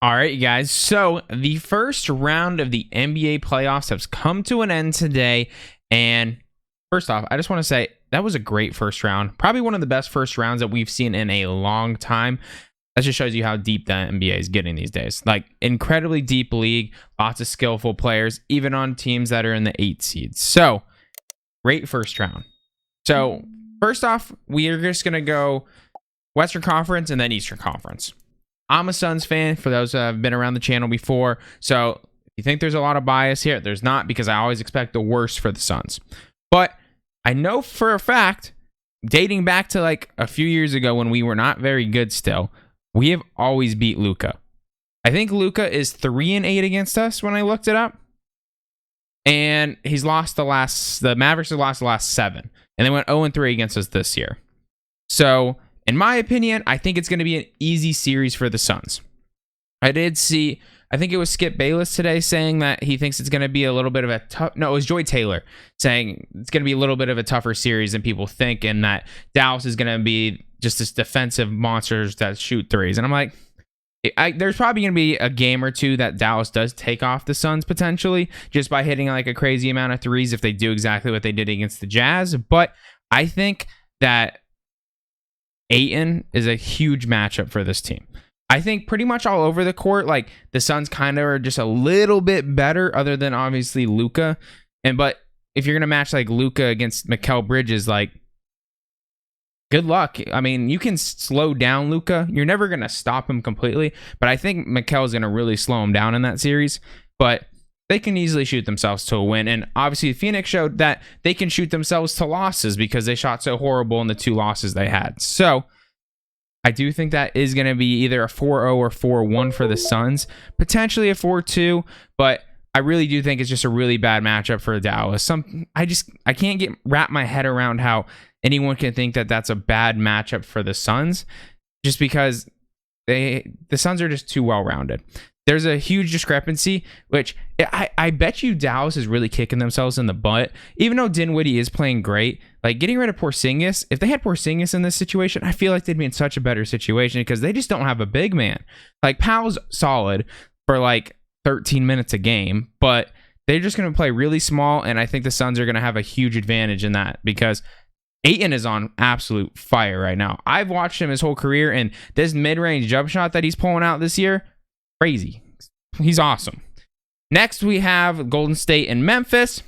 All right, you guys. So the first round of the NBA playoffs has come to an end today. And first off, I just want to say that was a great first round. Probably one of the best first rounds that we've seen in a long time. That just shows you how deep the NBA is getting these days. Like, incredibly deep league, lots of skillful players, even on teams that are in the 8 seeds. So, great first round. So, first off, we are just going to go Western Conference and then Eastern Conference. I'm a Suns fan, for those that have been around the channel before. So, if you think there's a lot of bias here, there's not, because I always expect the worst for the Suns. But I know for a fact, dating back to like a few years ago when we were not very good still, we have always beat Luka. I think Luka is 3-8 against us when I looked it up. And he's lost the Mavericks have lost the last 7. And they went 0-3 against us this year. So, in my opinion, I think it's going to be an easy series for the Suns. I think it was Skip Bayless today saying that he thinks it's going to be a little bit of a tough... No, it was Joy Taylor saying it's going to be a little bit of a tougher series than people think, and that Dallas is going to be just this defensive monsters that shoot threes. And I'm like, there's probably going to be a game or two that Dallas does take off the Suns potentially, just by hitting like a crazy amount of threes if they do exactly what they did against the Jazz. But I think that Ayton is a huge matchup for this team. I think pretty much all over the court, like the Suns kind of are just a little bit better, other than obviously Luka. But if you're gonna match like Luka against Mikal Bridges, like, good luck. I mean, you can slow down Luka. You're never gonna stop him completely, but I think Mikal is gonna really slow him down in that series. But they can easily shoot themselves to a win, and obviously Phoenix showed that they can shoot themselves to losses because they shot so horrible in the 2 losses they had. So I do think that is going to be either a 4-0 or 4-1 for the Suns, potentially a 4-2, but I really do think it's just a really bad matchup for Dallas. I can't wrap my head around how anyone can think that that's a bad matchup for the Suns, just because the Suns are just too well-rounded. There's a huge discrepancy, which I bet you Dallas is really kicking themselves in the butt. Even though Dinwiddie is playing great, like getting rid of Porzingis, if they had Porzingis in this situation, I feel like they'd be in such a better situation because they just don't have a big man. Like, Powell's solid for like 13 minutes a game, but they're just going to play really small, and I think the Suns are going to have a huge advantage in that because Ayton is on absolute fire right now. I've watched him his whole career, and this mid-range jump shot that he's pulling out this year, crazy. He's awesome. Next, we have Golden State and Memphis.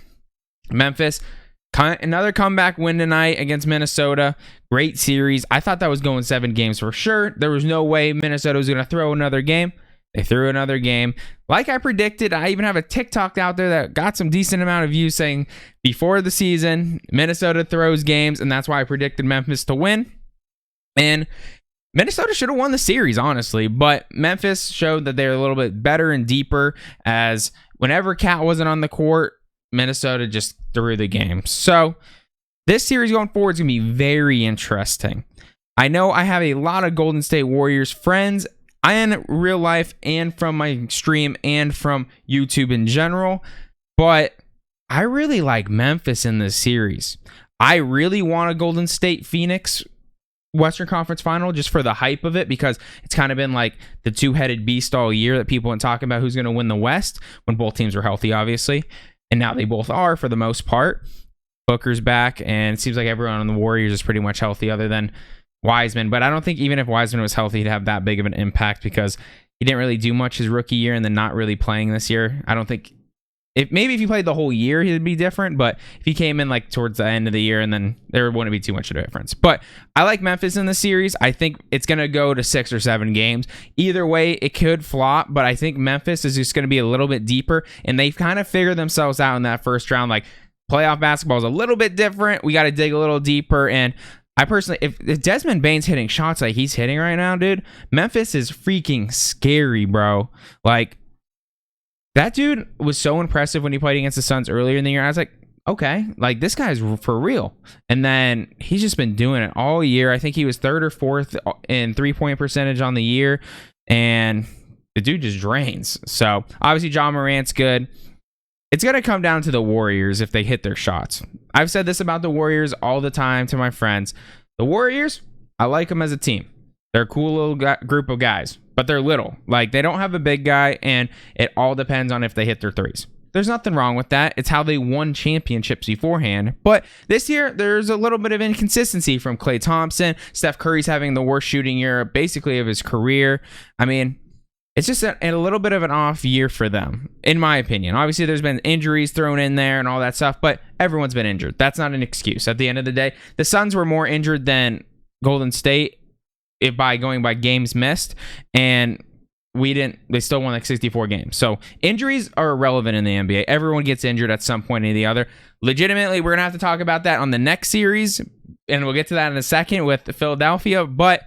Another comeback win tonight against Minnesota. Great series. I thought that was going 7 games for sure. There was no way Minnesota was going to throw another game. They threw another game. Like I predicted, I even have a TikTok out there that got some decent amount of views saying before the season, Minnesota throws games, and that's why I predicted Memphis to win. And Minnesota should have won the series, honestly, but Memphis showed that they're a little bit better and deeper, as whenever Cat wasn't on the court, Minnesota just threw the game. So this series going forward is going to be very interesting. I know I have a lot of Golden State Warriors friends in real life and from my stream and from YouTube in general, but I really like Memphis in this series. I really want a Golden State Phoenix Western Conference final just for the hype of it, because it's kind of been like the two-headed beast all year that people have been talking about who's going to win the West when both teams are healthy, obviously. And now they both are for the most part. Booker's back, and it seems like everyone on the Warriors is pretty much healthy other than Wiseman. But I don't think even if Wiseman was healthy, he'd have that big of an impact because he didn't really do much his rookie year and then not really playing this year. I don't think... Maybe if he played the whole year, he'd be different. But if he came in like towards the end of the year, and then there wouldn't be too much of a difference. But I like Memphis in the series. I think it's going to go to 6 or 7 games. Either way, it could flop. But I think Memphis is just going to be a little bit deeper. And they've kind of figured themselves out in that first round. Like, playoff basketball is a little bit different. We got to dig a little deeper. And I personally, if Desmond Bane's hitting shots like he's hitting right now, dude, Memphis is freaking scary, bro. Like, that dude was so impressive when he played against the Suns earlier in the year. I was like, okay, like this guy's for real. And then he's just been doing it all year. I think he was 3rd or 4th in 3-point percentage on the year. And the dude just drains. So obviously John Morant's good. It's going to come down to the Warriors if they hit their shots. I've said this about the Warriors all the time to my friends. The Warriors, I like them as a team. They're a cool little group of guys. but they're little. Like, they don't have a big guy, and it all depends on if they hit their threes. There's nothing wrong with that. It's how they won championships beforehand. But this year, there's a little bit of inconsistency from Klay Thompson. Steph Curry's having the worst shooting year, basically, of his career. I mean, it's just a little bit of an off year for them, in my opinion. Obviously, there's been injuries thrown in there and all that stuff, but everyone's been injured. That's not an excuse. At the end of the day, the Suns were more injured than Golden State by going by games missed, and they still won like 64 games. So injuries are irrelevant in the NBA. Everyone gets injured at some point or the other. Legitimately, we're going to have to talk about that on the next series, and we'll get to that in a second with Philadelphia. But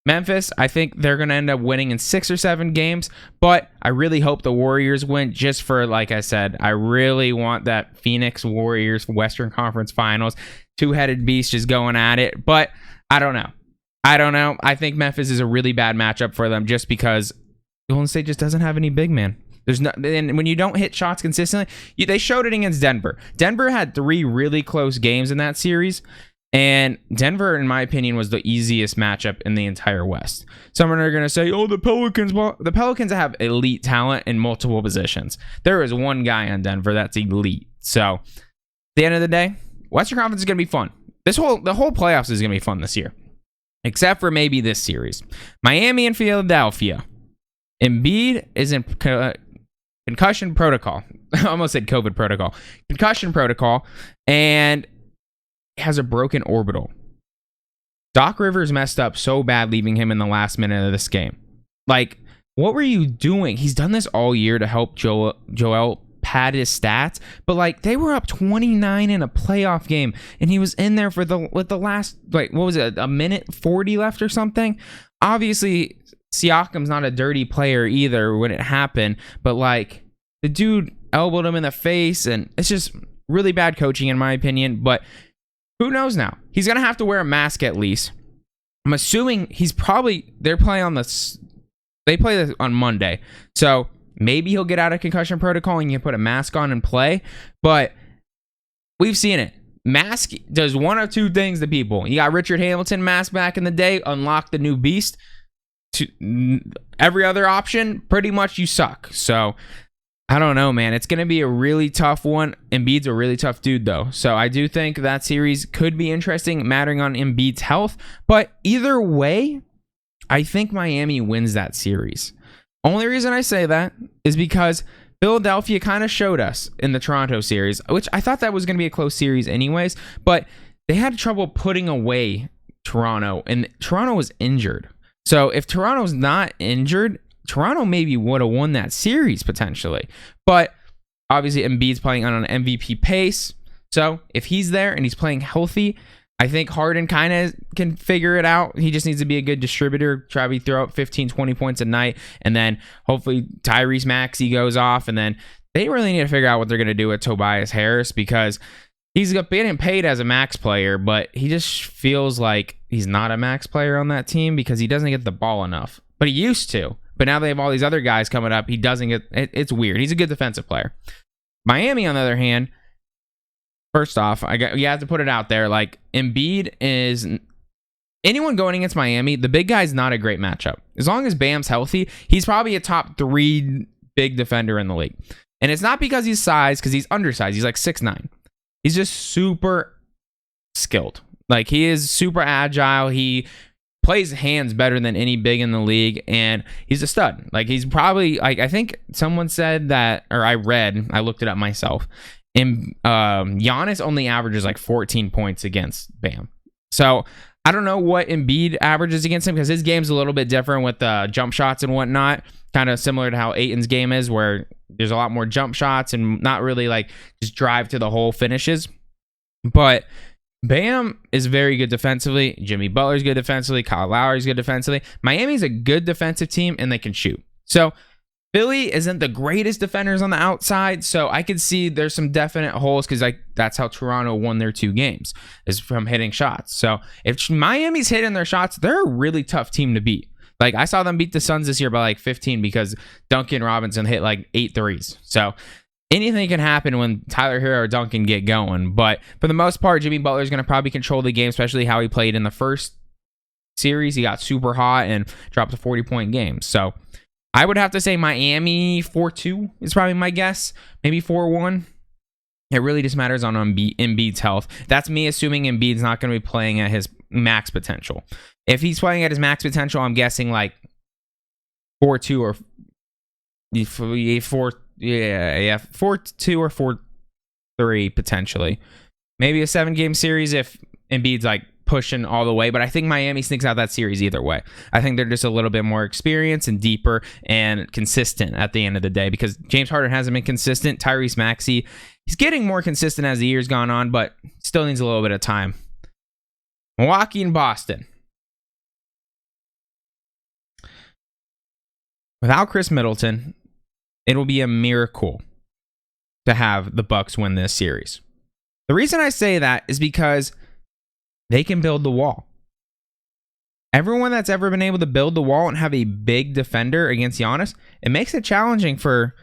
Memphis, I think they're going to end up winning in 6 or 7 games, but I really hope the Warriors win just for, like I said, I really want that Phoenix Warriors Western Conference Finals. Two-headed beast just going at it, but I don't know. I think Memphis is a really bad matchup for them just because Golden State just doesn't have any big man. And when you don't hit shots consistently, they showed it against Denver. Denver had 3 really close games in that series, and Denver, in my opinion, was the easiest matchup in the entire West. Some are going to say, oh, the Pelicans. Well, the Pelicans have elite talent in multiple positions. There is one guy on Denver that's elite. So, at the end of the day, Western Conference is going to be fun. The whole playoffs is going to be fun this year. Except for maybe this series. Miami and Philadelphia. Embiid is in concussion protocol. I almost said COVID protocol. Concussion protocol. And has a broken orbital. Doc Rivers messed up so bad leaving him in the last minute of this game. Like, what were you doing? He's done this all year to help Joel pad his stats, but like they were up 29 in a playoff game, and he was in there with the last, like, what was it, a minute 40 left or something. Obviously, Siakam's not a dirty player either when it happened, but like the dude elbowed him in the face, and it's just really bad coaching in my opinion. But who knows now? He's gonna have to wear a mask at least. I'm assuming they play on Monday, so maybe he'll get out of concussion protocol and you can put a mask on and play. But we've seen it. Mask does one of two things to people. You got Richard Hamilton mask back in the day, unlock the new beast. Every other option, pretty much you suck. So I don't know, man. It's going to be a really tough one. Embiid's a really tough dude, though. So I do think that series could be interesting, mattering on Embiid's health. But either way, I think Miami wins that series. Only reason I say that is because Philadelphia kind of showed us in the Toronto series, which I thought that was going to be a close series anyways, but they had trouble putting away Toronto, and Toronto was injured. So if Toronto's not injured, Toronto maybe would have won that series potentially. But obviously Embiid's playing on an MVP pace. So if he's there and he's playing healthy, I think Harden kind of can figure it out. He just needs to be a good distributor, try to throw up 15, 20 points a night, and then hopefully Tyrese Maxey goes off, and then they really need to figure out what they're going to do with Tobias Harris, because he's getting paid as a max player, but he just feels like he's not a max player on that team because he doesn't get the ball enough. But he used to. But now they have all these other guys coming up. He doesn't get it's weird. He's a good defensive player. Miami, on the other hand, first off, you have to put it out there. Like, Embiid is anyone going against Miami, the big guy's not a great matchup. As long as Bam's healthy, he's probably a top 3 big defender in the league. And it's not because he's size, because he's undersized. He's like 6'9". He's just super skilled. Like, he is super agile. He plays hands better than any big in the league, and he's a stud. Like, he's probably, like, I think someone said that, or I looked it up myself, and Giannis only averages like 14 points against Bam. So I don't know what Embiid averages against him, because his game's a little bit different with jump shots and whatnot, kind of similar to how Ayton's game is, where there's a lot more jump shots and not really like just drive to the hole finishes. But Bam is very good defensively. Jimmy Butler's good defensively. Kyle Lowry's good defensively. Miami's a good defensive team, and they can shoot. So Philly isn't the greatest defenders on the outside, so I could see there's some definite holes, because that's how Toronto won their 2 games, is from hitting shots. So if Miami's hitting their shots, they're a really tough team to beat. Like, I saw them beat the Suns this year by like 15 because Duncan Robinson hit like 8 threes. So anything can happen when Tyler Hero or Duncan get going. But for the most part, Jimmy Butler is going to probably control the game, especially how he played in the first series, he got super hot and dropped a 40-point game. So I would have to say Miami 4-2 is probably my guess. Maybe 4-1. It really just matters on Embiid's health. That's me assuming Embiid's not going to be playing at his max potential. If he's playing at his max potential, I'm guessing like 4-2 or 4-2 or 4-3 potentially. Maybe a 7-game series if Embiid's like pushing all the way, but I think Miami sneaks out that series either way. I think they're just a little bit more experienced and deeper and consistent at the end of the day, because James Harden hasn't been consistent. Tyrese Maxey, he's getting more consistent as the year's gone on, but still needs a little bit of time. Milwaukee and Boston. Without Chris Middleton, it'll be a miracle to have the Bucks win this series. The reason I say that is because they can build the wall. Everyone that's ever been able to build the wall and have a big defender against Giannis, it makes it challenging for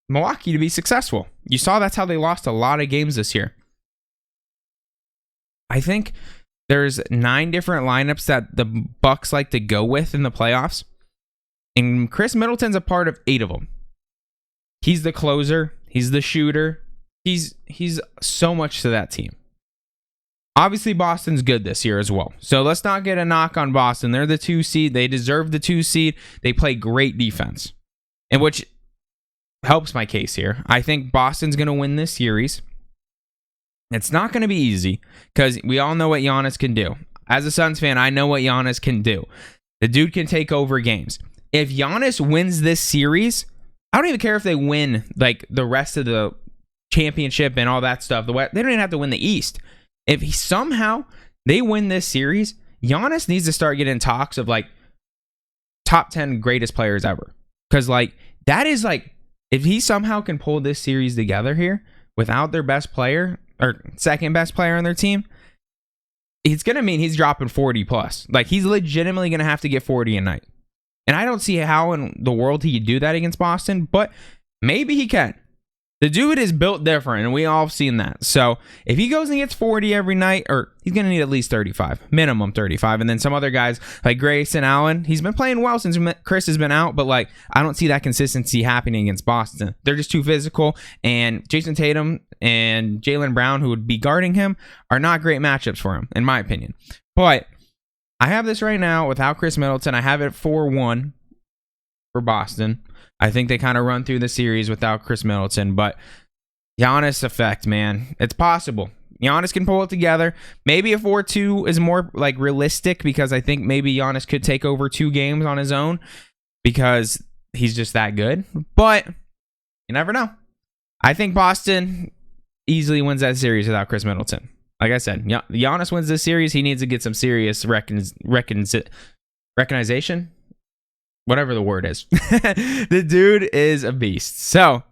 Milwaukee to be successful. You saw that's how they lost a lot of games this year. I think there's 9 different lineups that the Bucks like to go with in the playoffs, and Chris Middleton's a part of 8 of them. He's the closer. He's the shooter. He's so much to that team. Obviously, Boston's good this year as well. So let's not get a knock on Boston. They're the 2 seed. They deserve the 2 seed. They play great defense, and which helps my case here. I think Boston's going to win this series. It's not going to be easy because we all know what Giannis can do. As a Suns fan, I know what Giannis can do. The dude can take over games. If Giannis wins this series, I don't even care if they win like the rest of the championship and all that stuff. They don't even have to win the East. If somehow they win this series, Giannis needs to start getting talks of like top 10 greatest players ever. Because like that is like, if he somehow can pull this series together here without their best player or second best player on their team, it's going to mean he's dropping 40 plus. Like he's legitimately going to have to get 40 a night. And I don't see how in the world he could do that against Boston, but maybe he can. The dude is built different, and we all have seen that. So if he goes and gets 40 every night, or he's going to need at least 35, minimum 35. And then some other guys like Grayson Allen, he's been playing well since Chris has been out, but like I don't see that consistency happening against Boston. They're just too physical, and Jason Tatum and Jaylen Brown, who would be guarding him, are not great matchups for him, in my opinion. But I have this right now without Chris Middleton. I have it 4-1 for Boston. I think they kind of run through the series without Chris Middleton, but Giannis effect, man, it's possible. Giannis can pull it together. Maybe a 4-2 is more like realistic because I think maybe Giannis could take over 2 games on his own because he's just that good. But you never know. I think Boston easily wins that series without Chris Middleton. Like I said, Giannis wins this series. He needs to get some serious recognition. Whatever the word is. The dude is a beast. So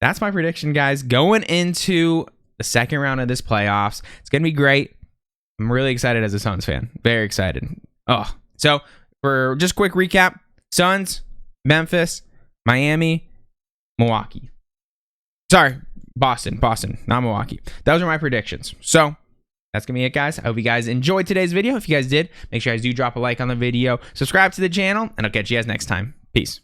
that's my prediction, guys. Going into the second round of this playoffs. It's going to be great. I'm really excited as a Suns fan. Very excited. So for just quick recap, Suns, Memphis, Miami, Milwaukee. Sorry, Boston, not Milwaukee. Those are my predictions. So that's going to be it, guys. I hope you guys enjoyed today's video. If you guys did, make sure you guys do drop a like on the video, subscribe to the channel, and I'll catch you guys next time. Peace.